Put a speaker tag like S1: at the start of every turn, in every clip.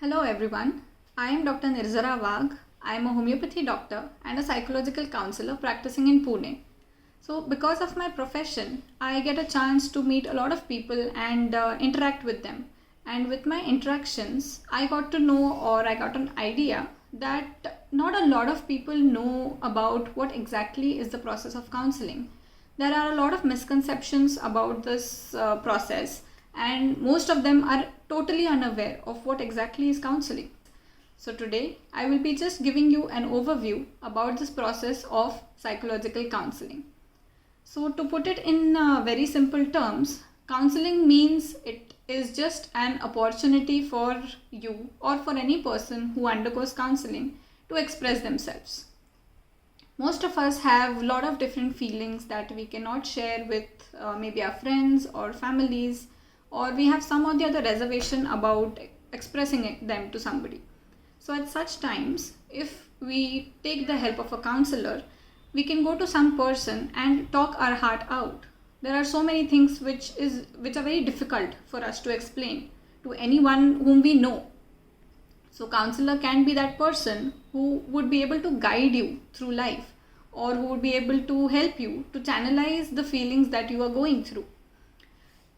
S1: Hello everyone, I am Dr. Nirzara Wagh. I am a homeopathy doctor and a psychological counselor practicing in Pune. So, because of my profession, I get a chance to meet a lot of people and interact with them. And with my interactions, I got to know or I got an idea that not a lot of people know about what exactly is the process of counseling. There are a lot of misconceptions about this process, and most of them are totally unaware of what exactly is counseling. So, today I will be just giving you an overview about this process of psychological counseling. So, to put it in very simple terms, counseling means it is just an opportunity for you or for any person who undergoes counseling to express themselves. Most of us have a lot of different feelings that we cannot share with maybe our friends or families, or we have some or the other reservation about expressing them to somebody. So, at such times, if we take the help of a counselor, we can go to some person and talk our heart out. There are so many things which are very difficult for us to explain to anyone whom we know. So, counselor can be that person who would be able to guide you through life, or who would be able to help you to channelize the feelings that you are going through.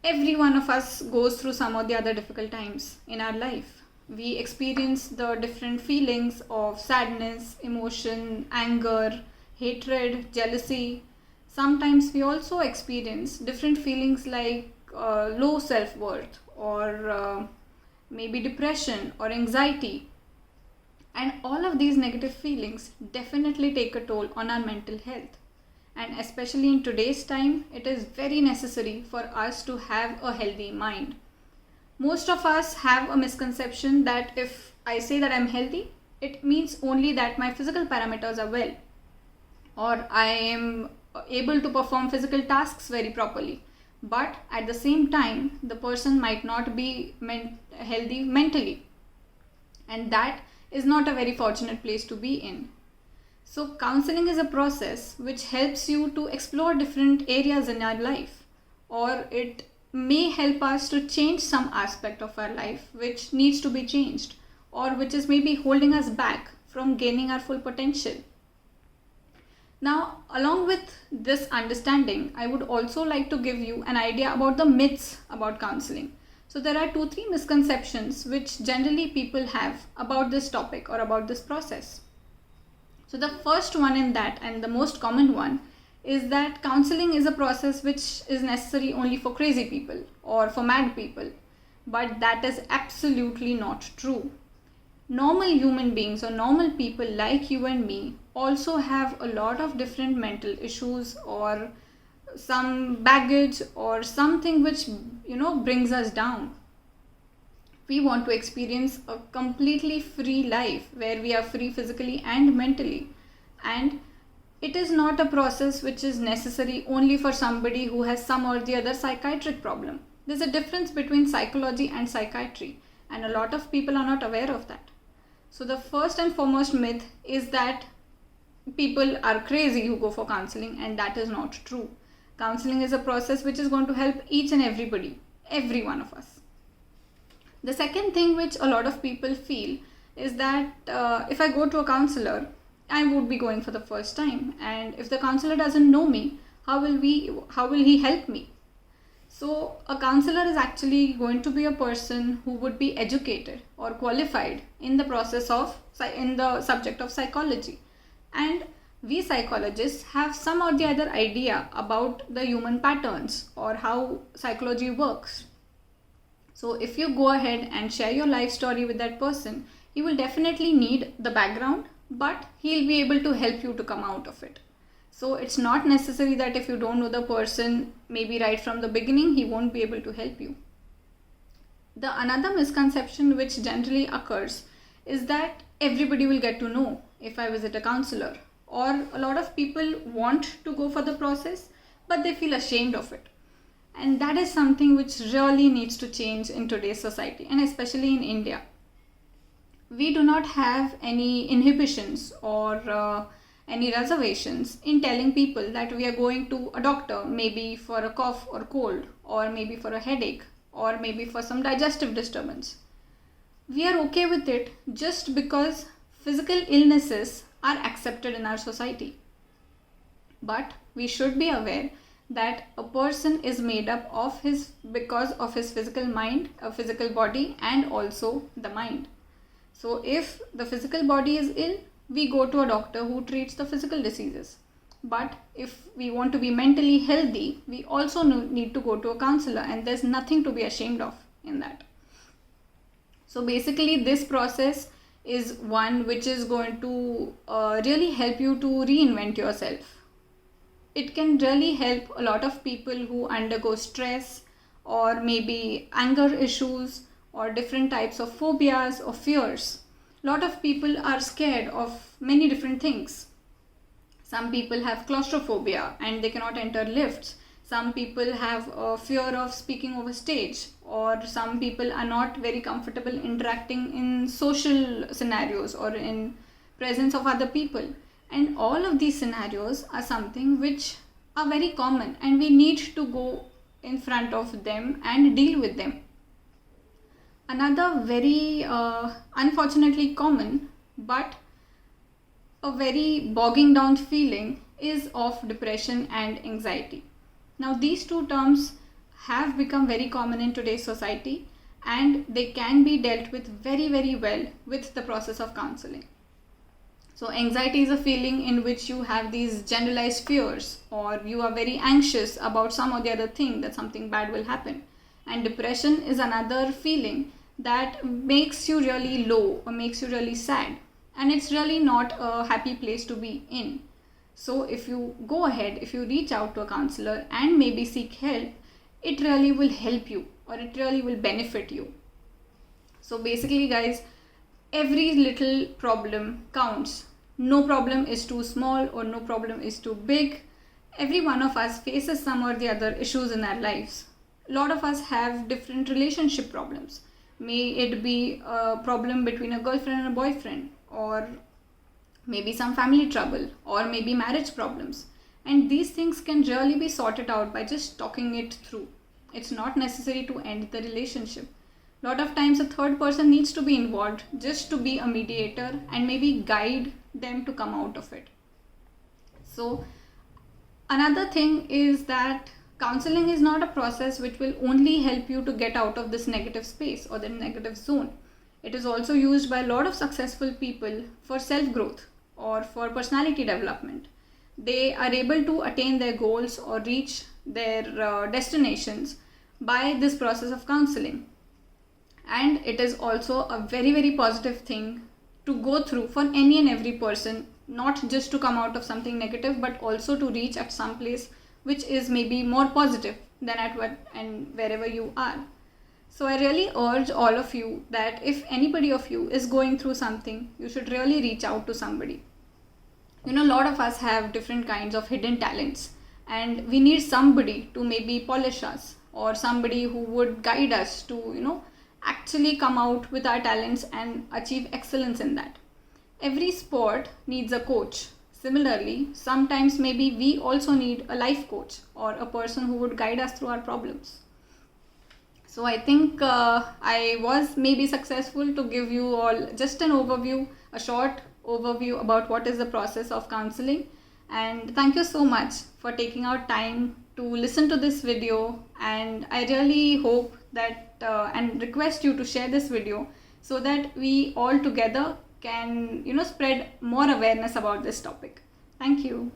S1: Every one of us goes through some or the other difficult times in our life. We experience the different feelings of sadness, emotion, anger, hatred, jealousy. Sometimes we also experience different feelings like low self worth or maybe depression or anxiety. And all of these negative feelings definitely take a toll on our mental health. And especially in today's time, it is very necessary for us to have a healthy mind. Most of us have a misconception that if I say that I'm healthy, it means only that my physical parameters are well, or I am able to perform physical tasks very properly. But at the same time, the person might not be healthy mentally, and that is not a very fortunate place to be in. So, counseling is a process which helps you to explore different areas in your life, or it may help us to change some aspect of our life which needs to be changed, or which is maybe holding us back from gaining our full potential. Now, along with this understanding, I would also like to give you an idea about the myths about counseling. So, there are 2-3 misconceptions which generally people have about this topic or about this process. So, the first one in that, and the most common one, is that counseling is a process which is necessary only for crazy people or for mad people. But that is absolutely not true. Normal human beings or normal people like you and me also have a lot of different mental issues or some baggage or something which brings us down. We want to experience a completely free life where we are free physically and mentally, and it is not a process which is necessary only for somebody who has some or the other psychiatric problem. There's a difference between psychology and psychiatry, and a lot of people are not aware of that. So the first and foremost myth is that people are crazy who go for counseling, and that is not true. Counseling is a process which is going to help each and everybody, every one of us. The second thing which a lot of people feel is that if I go to a counselor, I would be going for the first time, and if the counselor doesn't know me, how will he help me? So a counselor is actually going to be a person who would be educated or qualified in the subject of psychology, and we psychologists have some or the other idea about the human patterns or how psychology works. So if you go ahead and share your life story with that person, he will definitely need the background, but he'll be able to help you to come out of it. So it's not necessary that if you don't know the person, maybe right from the beginning, he won't be able to help you. The another misconception which generally occurs is that everybody will get to know if I visit a counselor, or a lot of people want to go for the process, but they feel ashamed of it. And that is something which really needs to change in today's society, and especially in India. We do not have any inhibitions or any reservations in telling people that we are going to a doctor, maybe for a cough or cold, or maybe for a headache, or maybe for some digestive disturbance. we are okay with it just because physical illnesses are accepted in our society. But we should be aware that a person is made up of his because of his physical mind, a physical body, and also the mind. So if the physical body is ill, we go to a doctor who treats the physical diseases. But if we want to be mentally healthy, we also need to go to a counselor, and there's nothing to be ashamed of in that. So basically this process is one which is going to really help you to reinvent yourself. It can really help a lot of people who undergo stress or maybe anger issues or different types of phobias or fears. A lot of people are scared of many different things. Some people have claustrophobia and they cannot enter lifts. Some people have a fear of speaking over stage, or some people are not very comfortable interacting in social scenarios or in presence of other people. And all of these scenarios are something which are very common, and we need to go in front of them and deal with them. Another very unfortunately common but a very bogging down feeling is of depression and anxiety. Now these two terms have become very common in today's society, and they can be dealt with very well with the process of counseling. So anxiety is a feeling in which you have these generalized fears, or you are very anxious about some or the other thing, that something bad will happen. And depression is another feeling that makes you really low or makes you really sad, and it's really not a happy place to be in. So if you go ahead, if you reach out to a counselor and maybe seek help, it really will help you, or it really will benefit you. So basically guys, every little problem counts. No problem is too small or no problem is too big. Every one of us faces some or the other issues in our lives. A lot of us have different relationship problems. May it be a problem between a girlfriend and a boyfriend, or maybe some family trouble, or maybe marriage problems. And these things can really be sorted out by just talking it through. It's not necessary to end the relationship. A lot of times a third person needs to be involved just to be a mediator and maybe guide them to come out of it. So another thing is that counseling is not a process which will only help you to get out of this negative space or the negative zone. It is also used by a lot of successful people for self-growth or for personality development. They are able to attain their goals or reach their destinations by this process of counseling. And it is also a very positive thing to go through for any and every person, not just to come out of something negative, but also to reach at some place which is maybe more positive than at what and wherever you are. So I really urge all of you that if anybody of you is going through something, you should really reach out to somebody. A lot of us have different kinds of hidden talents, and we need somebody to maybe polish us, or somebody who would guide us to, actually come out with our talents and achieve excellence in that. Every sport needs a coach. Similarly, sometimes maybe we also need a life coach or a person who would guide us through our problems. So I think I was maybe successful to give you all just an overview, a short overview about what is the process of counseling. And thank you so much for taking out time to listen to this video. And I really hope that and request you to share this video so that we all together can spread more awareness about this topic. Thank you.